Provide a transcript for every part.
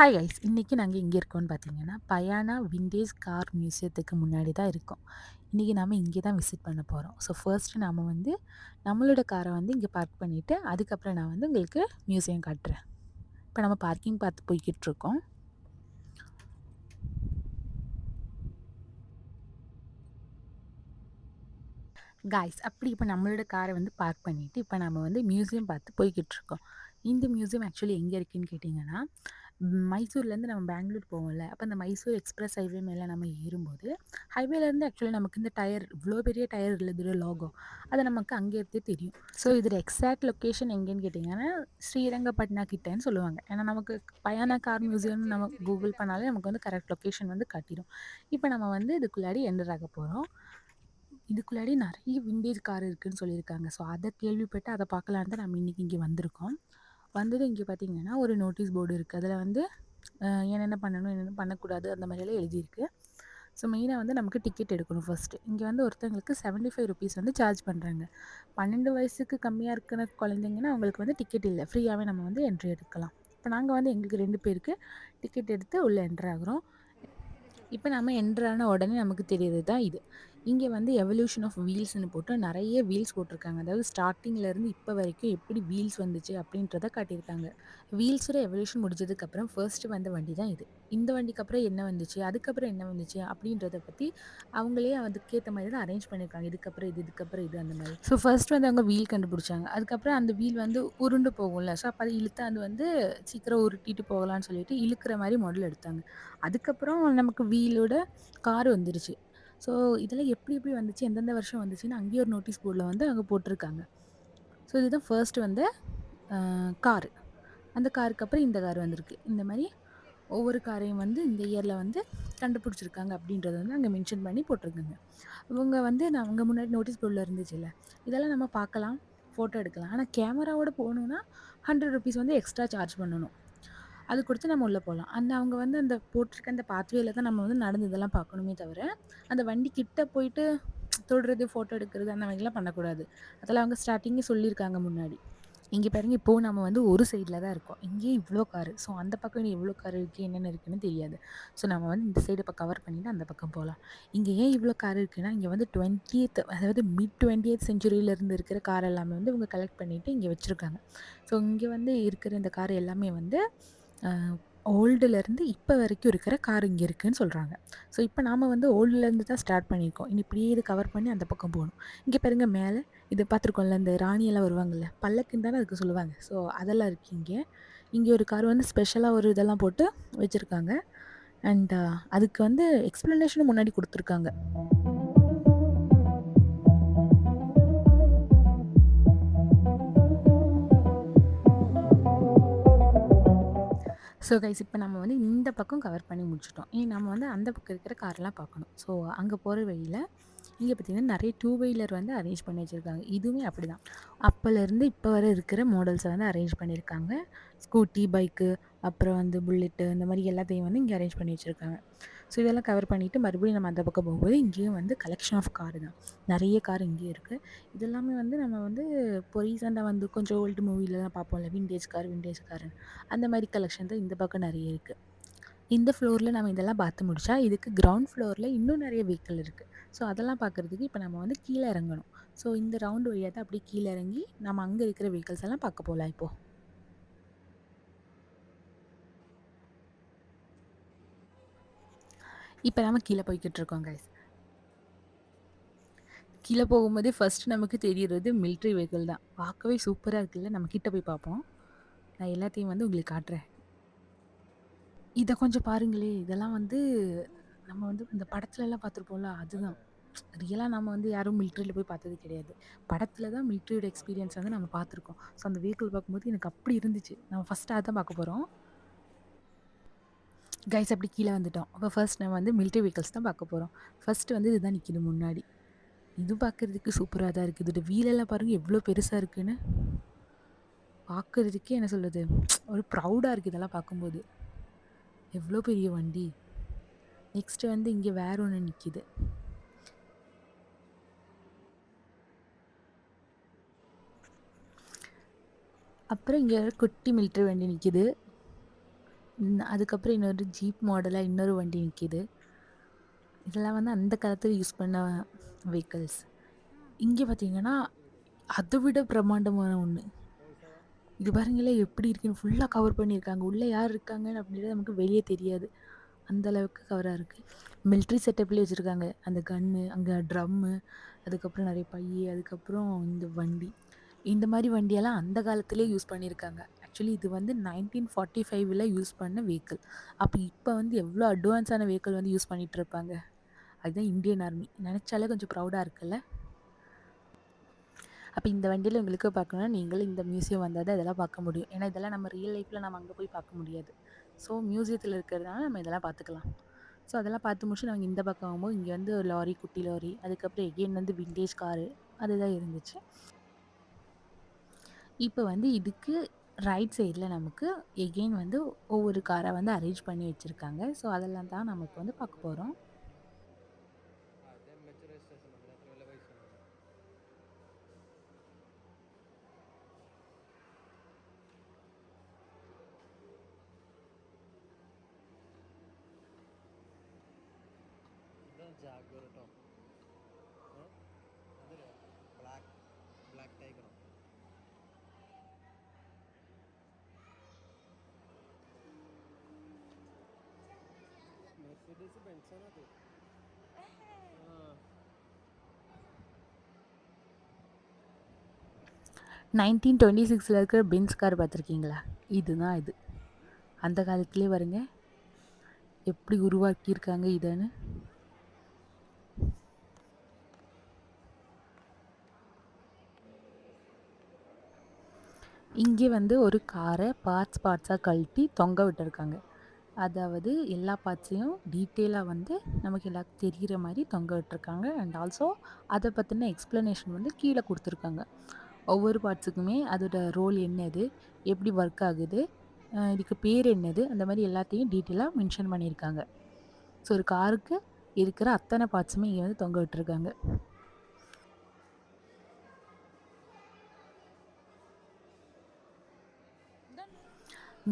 Hi guys! இன்னைக்கு நாங்க எங்க இருக்கோம்னு பார்த்தீங்கன்னா, பயானா விண்டேஜ் கார் மியூசியத்துக்கு முன்னாடி தான் இருக்கோம். இன்னைக்கு நாம இங்கே தான் விசிட் பண்ண போறோம். ஸோ ஃபர்ஸ்ட்டு நாம வந்து நம்மளோட கார வந்து இங்க பார்க் பண்ணிட்டு, அதுக்கப்புறம் நான் வந்து உங்களுக்கு மியூசியம் காட்டுறேன். இப்ப நம்ம பார்க்கிங் பார்த்து போய்க்கிட்டுருக்கோம். காய்ஸ் அப்படி இப்போ நம்மளோட காரை வந்து பார்க் பண்ணிவிட்டு இப்போ நம்ம வந்து மியூசியம் பார்த்து போய்கிட்டு இருக்கோம். இந்த மியூசியம் ஆக்சுவலி எங்கே இருக்குன்னு கேட்டிங்கன்னா, மைசூர்லேருந்து நம்ம பெங்களூர் போவோம்ல, அப்போ அந்த மைசூர் எக்ஸ்பிரஸ் ஹைவே மேலே நம்ம ஏறும்போது ஹைவேலேருந்து ஆக்சுவலி நமக்கு இந்த டயர் இவ்வளோ பெரிய டயர் எழுதுகிற லோகோ அது நமக்கு அங்கேருந்தே தெரியும். ஸோ இதோட எக்ஸாக்ட் லொக்கேஷன் எங்கேன்னு கேட்டிங்கன்னா, ஸ்ரீரங்கப்பட்னா கிட்டேன்னு சொல்லுவாங்க. ஏன்னா நமக்கு பயானா கார் மியூசியம்னு நம்ம கூகுள் பண்ணாலே நமக்கு வந்து கரெக்ட் லொக்கேஷன் வந்து காட்டிடும். இப்போ நம்ம வந்து இதுக்குள்ளாடி என்டர் ஆக போகிறோம். இதுக்குள்ளாடி நெறைய விண்டேஜ் கார் இருக்குன்னு சொல்லியிருக்காங்க. ஸோ அத கேள்விப்பட்டு அத பார்க்கலான்னு தான் நம்ம இன்னைக்கு இங்க வந்திருக்கோம். வந்ததும் இங்க பார்த்தீங்கன்னா, ஒரு நோட்டீஸ் போர்டு இருக்கு. அதில வந்து என்னென்ன பண்ணணும், என்னென்ன பண்ணக்கூடாது அந்த மாரியெல்லாம் எழுதியிருக்கு. ஸோ மெயினா வந்து நமக்கு டிக்கெட் எடுக்கணும் ஃபர்ஸ்ட்டு. இங்க வந்து ஒருத்தவங்களுக்கு ₹75 வந்து சார்ஜ் பண்றாங்க. 12 வயசுக்கு கம்மியா இருக்கிற குழந்தைங்கன்னா, அவங்களுக்கு வந்து டிக்கெட் இல்ல. ஃப்ரீயாவே நம்ம வந்து என்ட்ரி எடுக்கலாம். இப்ப நாங்க வந்து எங்களுக்கு 2 பேருக்கு டிக்கெட் எடுத்து உள்ள என்டர் ஆகுறோம். இப்ப நம்ம என்டர் ஆன உடனே நமக்கு தெரியிறது தான் இது. இங்க வந்து எவல்யூஷன் ஆஃப் வீல்ஸ்ன்னு போட்டு நெறைய வீல்ஸ் போட்டிருக்காங்க. அதாவது ஸ்டார்ட்டிங்லேருந்து இப்ப வரைக்கும் எப்படி வீல்ஸ் வந்துச்சு அப்படின்றத காட்டியிருக்காங்க. வீல்ஸோட எவல்யூஷன் முடிஞ்சதுக்கப்புறம் ஃபர்ஸ்ட் வந்த வண்டி தான் இது. இந்த வண்டிக்கு அப்புறம் என்ன வந்துச்சு, அதுக்கப்புறம் என்ன வந்துச்சு அப்படின்றத பத்தி அவங்களே அதுக்கேத்த மாரி தான் அரேஞ்ச் பண்ணியிருக்காங்க. இதுக்கப்புறம் இது, இதுக்கப்புறம் இது அந்த மாரி. ஸோ ஃபர்ஸ்ட் வந்து அவங்க வீல் கண்டுபிடிச்சாங்க. அதுக்கப்புறம் அந்த வீல் வந்து உருண்டு போகும்ல. ஸோ அப்ப அத இழுத்தா அது வந்து சீக்கிரம் உருட்டிட்டு போகலான்னு சொல்லிட்டு இழுக்கிற மாரி மாடல் எடுத்தாங்க. அதுக்கப்புறம் நமக்கு வீலோட கார் வந்துருச்சு. ஸோ இதெல்லாம் எப்படி எப்படி வந்துச்சு, எந்தெந்த வருஷம் வந்துச்சுன்னு அங்கேயே ஒரு நோட்டீஸ் போர்ட்ல வந்து அங்க போட்டிருக்காங்க. ஸோ இதுதான் ஃபர்ஸ்ட் வந்த காரு. அந்த காருக்கு அப்புறம் இந்த கார் வந்திருக்கு. இந்த மாரி ஒவ்வொரு காரையும் வந்து இந்த இயர்ல வந்து கண்டுபிடிச்சிருக்காங்க அப்படின்றத வந்து அங்க மென்ஷன் பண்ணி போட்டிருக்காங்க. இவங்க வந்து நான் அங்க முன்னாடி நோட்டீஸ் போர்ட்ல இருந்துச்சுல்ல, இதெல்லாம் நம்ம பார்க்கலாம், ஃபோட்டோ எடுக்கலாம். ஆனா கேமராவோட போணும்னா ₹100 வந்து எக்ஸ்ட்ரா சார்ஜ் பண்ணணும். அது குடுத்து நம்ம உள்ள போலாம். அவங்க வந்து அந்த போட்டிருக்க அந்த பாத்வேல தான் நம்ம வந்து நடந்து இதெல்லாம் பார்க்கணுமே தவிர, அந்த வண்டி கிட்ட போயிட்டு தொடுறது, ஃபோட்டோ எடுக்கிறது அந்த மாதிரிலாம் பண்ணக்கூடாது. அதெல்லாம் அவங்க ஸ்டார்ட்டிங்கே சொல்லியிருக்காங்க முன்னாடி. இங்க பாருங்க இப்போ நம்ம வந்து ஒரு சைட்ல தான் இருக்கோம். இங்கேயே இவ்ளோ காரு. ஸோ அந்த பக்கம் இனி எவ்ளோ கார் இருக்கு, என்னென்ன இருக்குன்னு தெரியாது. ஸோ நம்ம வந்து இந்த சைடு இப்ப கவர் பண்ணிட்டு அந்த பக்கம் போலாம். இங்க ஏன் இவ்ளோ கார் இருக்குன்னா, இங்க வந்து 20த் அதாவது மிட் 20த் செஞ்சுரியில இருந்து இருக்கிற கார் எல்லாமே வந்து இவங்க கலெக்ட் பண்ணிட்டு இங்க வச்சிருக்காங்க. ஸோ இங்க வந்து இருக்கிற இந்த கார் எல்லாமே வந்து அ ஓல்டுலேருந்து இப்ப வரைக்கும் இருக்கிற கார் இங்க இருக்குன்னு சொல்றாங்க. ஸோ இப்ப நாம வந்து ஓல்டுலேருந்து தான் ஸ்டார்ட் பண்ணியிருக்கோம். இனி இப்படியே இது கவர் பண்ணி அந்த பக்கம் போணும். இங்க பாருங்க மேல இது பார்த்துருக்கோம்ல, இந்த ராணியெல்லாம் வருவாங்கல்ல, பல்லக்குன்னு தானே அதுக்கு சொல்லுவாங்க. ஸோ அதெல்லாம் இருக்கு இங்க. இங்க ஒரு கார் வந்து ஸ்பெஷலா ஒரு இதெல்லாம் போட்டு வச்சிருக்காங்க. அண்ட் அதுக்கு வந்து எக்ஸ்ப்ளனேஷனும் முன்னாடி குடுத்துருக்காங்க. ஸோ கைஸ் இப்ப நம்ம வந்து இந்த பக்கம் கவர் பண்ணி முடிச்சுட்டோம். இனி நம்ம வந்து அந்த பக்கம் இருக்கிற கார்லாம் பார்க்கணும். ஸோ அங்க போற வழியில இங்க பார்த்தீங்கன்னா, நெறைய டூ வீலர் வந்து அரேஞ்ச் பண்ணி வச்சிருக்காங்க. இதுவுமே அப்படிதான். அப்பலேருந்து இப்ப வர இருக்கிற மாடல்ஸ வந்து அரேஞ்ச் பண்ணியிருக்காங்க. ஸ்கூட்டி, பைக்கு, அப்புறம் வந்து புல்லெட்டு இந்த மாரி எல்லாத்தையும் வந்து இங்க அரேஞ்ச் பண்ணி வச்சிருக்காங்க. ஸோ இதெல்லாம் கவர் பண்ணிட்டு மறுபடியும் நம்ம அந்த பக்கம் போகும்போது, இங்கேயும் வந்து கலெக்ஷன் ஆஃப் கார் தான். நெறைய கார் இங்கேயும் இருக்கு. இதெல்லாமே வந்து நம்ம வந்து இப்போ ரீசெண்டா வந்து கொஞ்சம் ஓல்டு மூவிலலாம் பார்ப்போம்ல, விண்டேஜ் கார், விண்டேஜ் காருன்னு. அந்த மாரி கலெக்ஷன் தான் இந்த பக்கம் நெறைய இருக்கு. இந்த ஃப்ளோர்ல நம்ம இதெல்லாம் பார்த்து முடிச்சா, இதுக்கு கிரவுண்ட் ஃப்ளோர்ல இன்னும் நெறைய வெஹிக்கிள் இருக்கு. ஸோ அதெல்லாம் பார்க்கறதுக்கு இப்ப நம்ம வந்து கீழ இறங்கணும். ஸோ இந்த ரவுண்ட் வழியா தான் அப்படியே கீழ இறங்கி, நம்ம அங்க இருக்கிற வெஹிக்கிள்ஸ் எல்லாம் பார்க்க போலாம் இப்போ. இப்ப நம்ம கீழ போய்க்கிட்டு இருக்கோம் கைஸ். கீழ போகும்போதே ஃபர்ஸ்ட் நமக்கு தெரியறது மிலிட்டரி வெஹிக்கிள் தான். பார்க்கவே சூப்பரா இருக்குல்ல. நம்ம கிட்ட போய் பார்ப்போம். நான் எல்லாத்தையும் வந்து உங்களுக்கு காட்டுறேன். இத கொஞ்சம் பாருங்களேன். இதெல்லாம் வந்து நம்ம வந்து இந்த படத்துலலாம் பார்த்துருப்போம்ல, அதுதான். ரியலா நம்ம வந்து யாரும் மிலிட்டரில போய் பார்த்தது கிடையாது. படத்துல தான் மிலிட்டரியோட எக்ஸ்பீரியன்ஸ் வந்து நம்ம பார்த்துருக்கோம். ஸோ அந்த வெஹிக்கிள் பார்க்கும்போது எனக்கு அப்படி இருந்துச்சு. நம்ம ஃபர்ஸ்ட் அதான் பார்க்க போறோம். கைஸ் அப்படி கீழ வந்துட்டோம். அப்ப ஃபர்ஸ்ட் நம்ம வந்து மிலிட்டரி வெஹிக்கிள்ஸ் தான் பார்க்க போறோம். ஃபர்ஸ்ட் வந்து இதுதான் நிக்குது முன்னாடி. இது பார்க்கறதுக்கு சூப்பரா தான் இருக்கு. இதோட வீலெல்லாம் பாருங்க எவ்ளோ பெருசா இருக்குன்னு. பார்க்கறதுக்கே என்ன சொல்றது, ஒரு ப்ரவுடா இருக்கு இதெல்லாம் பார்க்கும்போது. எவ்ளோ பெரிய வண்டி. நெக்ஸ்ட் வந்து இங்க வேற ஒண்ணு நிக்குது. அப்புறம் இங்க குட்டி மிலிட்டரி வண்டி நிக்குது. அதுக்கப்புறம் இன்னொரு ஜீப் மாடலா இன்னொரு வண்டி நிக்கிது. இதெல்லாம் வந்து அந்த காலத்துல யூஸ் பண்ண வெஹிக்கிள்ஸ். இங்க பார்த்தீங்கன்னா, அத விட பிரம்மாண்டமான ஒண்ணு. இது பாருங்களேன் எப்படி இருக்குன்னு ஃபுல்லா கவர் பண்ணியிருக்காங்க. உள்ள யார் இருக்காங்கன்னு அப்படின்றது நமக்கு வெளிய தெரியாது. அந்த அளவுக்கு கவரா இருக்கு. மிலிட்டரி செட்டப்லயே வச்சிருக்காங்க. அந்த கன்னு, அங்க ட்ரம்மு, அதுக்கப்புறம் நெறைய பையி, அதுக்கப்புறம் இந்த வண்டி. இந்த மாரி வண்டியெல்லாம் அந்த காலத்திலேயே யூஸ் பண்ணியிருக்காங்க. ஆக்சுவலி இது வந்து 1945ல யூஸ் பண்ண வெஹிக்கிள். அப்ப இப்ப வந்து எவ்ளோ அட்வான்ஸான வெஹிக்கிள் வந்து யூஸ் பண்ணிட்டு இருப்பாங்க. அதுதான் இந்தியன் ஆர்மி. நெனச்சாலே கொஞ்சம் ப்ரவுடா இருக்குல்ல? அப்ப இந்த வண்டியில உங்களுக்கு பார்க்கணும்னா, நீங்களும் இந்த மியூசியம் வந்தா தான் இதெல்லாம் பார்க்க முடியும். ஏன்னா, இதெல்லாம் நம்ம ரியல் லைஃப்ல நம்ம அங்க போய் பார்க்க முடியாது. ஸோ, மியூசியத்தில இருக்கிறதுனால நம்ம இதெல்லாம் பார்த்துக்கலாம். ஸோ, அதெல்லாம் பார்த்து முடிச்சுட்டு நாங்க இந்த பக்கம் வரும்போது, இங்க வந்து ஒரு லாரி, குட்டி லாரி, அதுக்கப்புறம் எகெயின் வந்து விண்டேஜ் காரு அதுதான் இருந்துச்சு. இப்ப வந்து இதுக்கு ரைட் சைட்ல நமக்கு எகெயின் வந்து ஒவ்வொரு காரா வந்து அரேஞ்ச் பண்ணி வச்சிருக்காங்க. ஸோ, அதெல்லாம் தான் நம்ம இப்ப வந்து பார்க்க போறோம். Mercedes Benz ആണ് അത്. 1926ல இருக்கிற பென்ஸ் கார் பார்த்துருக்கீங்களா? இதுதான் இது. அந்த காலத்திலேயே பாருங்க, எப்படி உருவாக்கியிருக்காங்க இதன்னு. இங்கே வந்து ஒரு காரை பார்ட்ஸ் பார்ட்ஸாக கழட்டி தொங்க விட்டுருக்காங்க. அதாவது எல்லா பார்ட்ஸையும் டீட்டெயிலாக வந்து நமக்கு எல்லாருக்கும் தெரிகிற மாதிரி தொங்க விட்டுருக்காங்க. அண்ட் ஆல்சோ அதை பற்றின எக்ஸ்ப்ளனேஷன் வந்து கீழே கொடுத்துருக்காங்க. ஒவ்வொரு பார்ட்ஸுக்குமே அதோட ரோல் என்னது, எப்படி ஒர்க் ஆகுது, இதுக்கு பேர் என்னது, அந்த மாதிரி எல்லாத்தையும் டீட்டெயிலாக மென்ஷன் பண்ணியிருக்காங்க. ஸோ ஒரு காருக்கு இருக்கிற அத்தனை பார்ட்ஸுமே இங்கே வந்து தொங்க விட்டுருக்காங்க.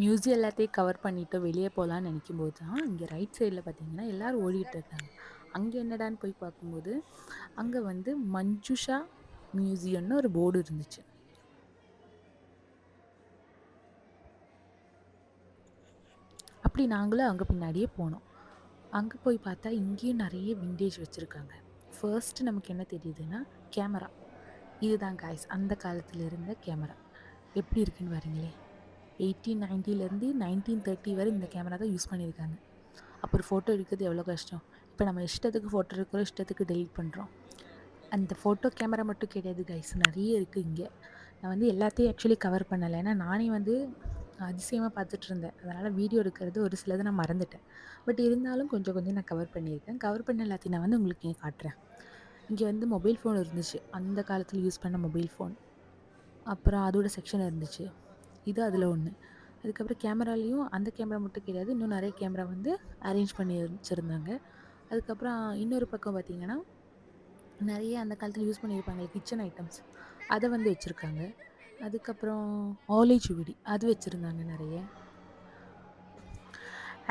மியூசியம் எல்லாத்தையும் கவர் பண்ணிட்டு வெளியே போகலான்னு நினைக்கும்போது தான் இங்கே ரைட் சைடில் பார்த்தீங்கன்னா எல்லாரும் ஓடிட்டு இருக்காங்க. அங்கே என்னடான்னு போய் பார்க்கும்போது அங்கே வந்து மஞ்சுஷா மியூசியம்னு ஒரு போர்டு இருந்துச்சு. அப்படி நாங்களும் அங்கே பின்னாடியே போனோம். அங்கே போய் பார்த்தா இங்கேயும் நிறைய விண்டேஜ் வச்சுருக்காங்க. ஃபர்ஸ்ட் நமக்கு என்ன தெரியுதுன்னா கேமரா. இதுதான் காய்ஸ் அந்த காலத்தில் இருந்த கேமரா. எப்படி இருக்குன்னு பாருங்களேன். 1890லேருந்து 1930 வரை இந்த கேமரா தான் யூஸ் பண்ணியிருக்காங்க. அப்போ ஒரு ஃபோட்டோ எடுக்கிறது எவ்வளோ கஷ்டம். இப்போ நம்ம இஷ்டத்துக்கு ஃபோட்டோ எடுக்கிறோம், இஷ்டத்துக்கு டெலிட் பண்ணுறோம். அந்த ஃபோட்டோ கேமரா மட்டும் கிடையாது கைஸ், நிறைய இருக்குது இங்கே. நான் வந்து எல்லாத்தையும் ஆக்சுவலி கவர் பண்ணலை. ஏன்னா நானே வந்து அதிசயமாக பார்த்துட்டு இருந்தேன். அதனால் வீடியோ எடுக்கிறது ஒரு சிலதை நான் மறந்துட்டேன். பட் இருந்தாலும் கொஞ்சம் கொஞ்சம் நான் கவர் பண்ணியிருக்கேன். கவர் பண்ண எல்லாத்தையும் நான் வந்து உங்களுக்கு இங்கே காட்டுறேன். இங்கே வந்து மொபைல் ஃபோன் இருந்துச்சு, அந்த காலத்தில் யூஸ் பண்ண மொபைல் ஃபோன். அப்புறம் அதோட செக்ஷன் இருந்துச்சு, இது அதில் ஒன்று. அதுக்கப்புறம் கேமராலேயும் அந்த கேமரா மட்டும் கிடையாது, இன்னும் நிறைய கேமரா வந்து அரேஞ்ச் பண்ணி வச்சுருந்தாங்க. அதுக்கப்புறம் இன்னொரு பக்கம் பார்த்திங்கன்னா நிறைய அந்த காலத்தில் யூஸ் பண்ணியிருப்பாங்க கிச்சன் ஐட்டம்ஸ், அதை வந்து வச்சுருக்காங்க. அதுக்கப்புறம் ஓலைச்சுவடி அது வச்சுருந்தாங்க நிறைய.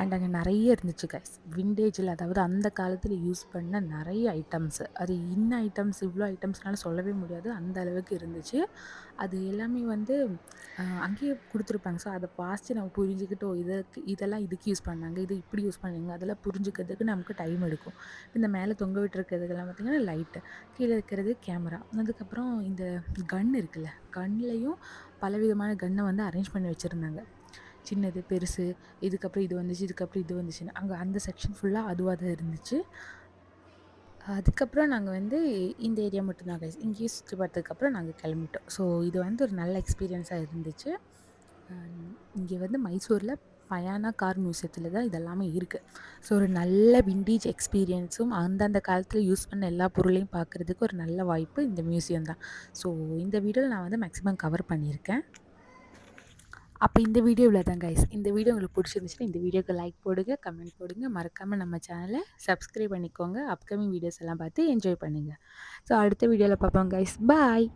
அண்ட் அங்கே நிறைய இருந்துச்சு கைஸ் விண்டேஜில். அதாவது அந்த காலத்தில் யூஸ் பண்ண நிறைய ஐட்டம்ஸு. அது இன்ன ஐட்டம்ஸ் இவ்வளோ ஐட்டம்ஸ்னால சொல்லவே முடியாது, அந்த அளவுக்கு இருந்துச்சு. அது எல்லாமே வந்து அங்கேயே கொடுத்துருப்பாங்க. ஸோ அதை பார்த்து நம்ம புரிஞ்சுக்கிட்டோம், இதெல்லாம் இதுக்கு யூஸ் பண்ணாங்க, இது இப்படி யூஸ் பண்ணாங்க, அதெல்லாம் புரிஞ்சுக்கிறதுக்கு நமக்கு டைம் எடுக்கும். இந்த மேலே தொங்க விட்டுருக்கிறதுக்கெல்லாம் பார்த்திங்கன்னா லைட்டு, கீழே இருக்கிறது கேமரா, அதுக்கப்புறம் இந்த கன் இருக்குல்ல, கன்லேயும் பலவிதமான கன்னை வந்து அரேஞ்ச் பண்ணி வச்சுருந்தாங்க. சின்னது, பெருசு, இதுக்கப்புறம் இது வந்துச்சு, இதுக்கப்புறம் இது வந்துச்சுன்னு அங்கே அந்த செக்ஷன் ஃபுல்லாக அதுவாக தான் இருந்துச்சு. அதுக்கப்புறம் நாங்கள் வந்து இந்த ஏரியா மட்டும்தான் கைஸ், இங்கேயே சுற்றி பார்த்ததுக்கப்புறம் நாங்கள் கிளம்பிட்டோம். ஸோ இது வந்து ஒரு நல்ல எக்ஸ்பீரியன்ஸாக இருந்துச்சு. இங்கே வந்து மைசூரில் பயானா கார் மியூசியத்தில் தான் இதெல்லாமே இருக்குது. ஸோ ஒரு நல்ல விண்டேஜ் எக்ஸ்பீரியன்ஸும் அந்தந்த காலத்தில் யூஸ் பண்ண எல்லா பொருளையும் பார்க்குறதுக்கு ஒரு நல்ல வாய்ப்பு இந்த மியூசியம் தான். ஸோ இந்த வீடியோவில் நான் வந்து மேக்ஸிமம் கவர் பண்ணியிருக்கேன். அப்போ இந்த வீடியோ இவ்வளோ தான் கைஸ். இந்த வீடியோ உங்களுக்கு பிடிச்சிருந்துச்சுன்னா இந்த வீடியோக்கு லைக் போடுங்க, கமெண்ட் போடுங்க, மறக்காமல் நம்ம சேனலை சப்ஸ்கிரைப் பண்ணிக்கோங்க. அப்கமிங் வீடியோஸ் எல்லாம் பார்த்து என்ஜாய் பண்ணுங்கள். ஸோ அடுத்த வீடியோவில் பார்ப்போம் கைஸ். பாய்.